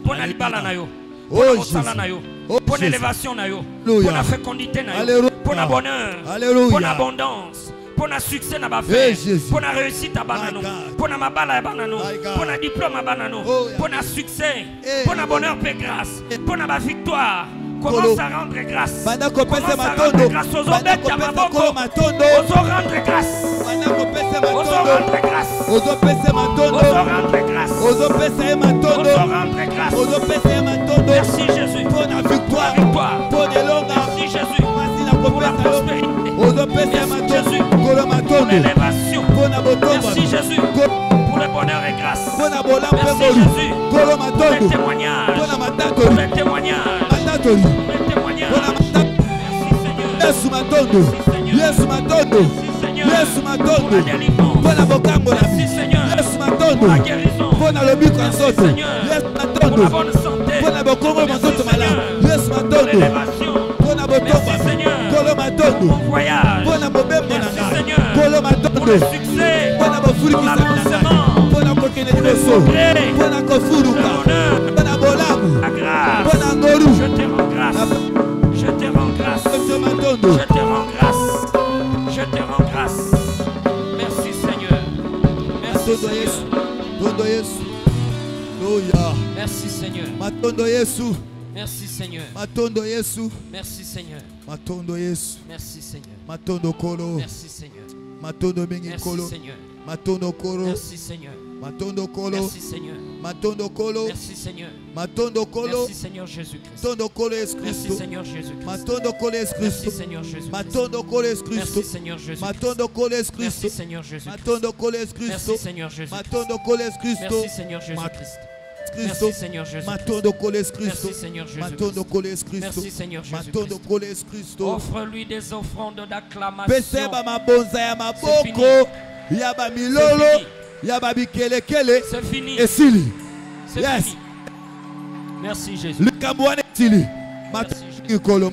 Pona libala na yo. Oh Pona Jésus. mosala na yo. Oh Pona Jésus. élévation na yo. Alléluia. Pona fécondité na yo. Alléluia. Pona bonheur. Alléluia. Pona abondance. Pona succès na ba Eh, faire. Jésus. Pona réussite à banano. My God. Pona mabala ya banano. My God. Pona diplôme à banano. Oh, yeah. Pona succès. Eh, Pona bonheur et grâce. Pona ba victoire. Commence Kolo. à rendre grâce. Banda kopesa Commence à matondo. rendre grâce aux Banda obètes à kopesa maboko. kolo matondo. Ozo rendre grâce. Banda kopesa Ozo matondo. rendre grâce. Ozo pesa matondo. Ozo rendre grâce. Ozo pesa matondo. Ozo rendre grâce. Ozo pesa matondo. Merci Jésus. Pour la victoire. Victoire. Pour de longa. Merci Jésus. Merci la Pour la kopesa. prospérité. Ozo pesa Merci matondo. Jésus. Kolo Pour matondo. l'élévation. Pour na botomba. Merci Jésus. Pour le bonheur et grâce. Pour na bola Merci pembolu. Jésus. Kolo Pour les matondo. témoignages. Pour na Pour matatori. les témoignages. Matatori. Pour les témoignages. Pour na matatori. Merci Seigneur. Yesu matondo. Yesu matondo. Merci Seigneur. Yesu Pour la matondo. délivrance. Pour na bokambo la Merci Seigneur. Yesu Pour matondo. la guérison. Pour na lobiko Merci nzoto. Seigneur. Yesu Pour matondo. la bonne santé. Pour na bokongo Merci nzoto malamu. Seigneur. Yesu Pour matondo. l'élévation. Pour na botomba. Merci Seigneur. Kolo matondo. Mon voyage. Pour na bobembo na Merci ngai. Seigneur. Kolo Pour matondo. le succès. Pour na bofurikisa na ngai. l'avancement. Pour na kokende Pour le liboso. progrès. Pour na kofuruka. Le bonheur. Pour na bolamu. La grâce. Pour na ngoru. Je te rends grâce. Je te rends grâce. Yesu matondo. Je te rends grâce. Je te rends grâce. Merci Seigneur. Merci Matondo Yesu. Seigneur. Tondo Yesu. Alléluia. Merci Seigneur. Matondo Yesu. Merci Seigneur. Matondo Yesu. Merci Seigneur. Matondo Yesu. Merci Seigneur. Matondo kolo. Merci Seigneur. Matondo mingi Merci kolo. Seigneur. Matondo kolo. Merci Seigneur. Matondo kolo. Merci Seigneur. Matondo kolo. Merci Seigneur. Matondo kolo. Merci Seigneur Jésus-Christ. Matondo kolo Yesu Merci Kristo. Seigneur Jésus-Christ. Matondo kolo Yesu Merci Kristo. Seigneur Jésus-Christ. Matondo kolo Yesu Kristo. Merci Seigneur Jésus-Christ. Matondo kolo Yesu Merci Kristo. Seigneur Jésus-Christ. Matondo kolo Yesu Kristo. Merci Seigneur Jésus-Christ. Matondo kolo Yesu Kristo. Merci Seigneur Jésus-Christ. Kristo. Merci Seigneur Jésus-Christ. Matondo kolo Yesu Kristo. Merci Seigneur Matondo Jésus-Christ. kolo Yesu Kristo. Merci Seigneur Matondo Jésus-Christ. kolo Yesu Kristo. Offre-lui des offrandes d'acclamation. Peseba mabonza ya C'est maboko ya ba milolo C'est fini. ya ba bikelekele C'est fini. esili. C'est Yes. fini. Merci Jésus. Likambo wana esili. Merci, Matondo kolo.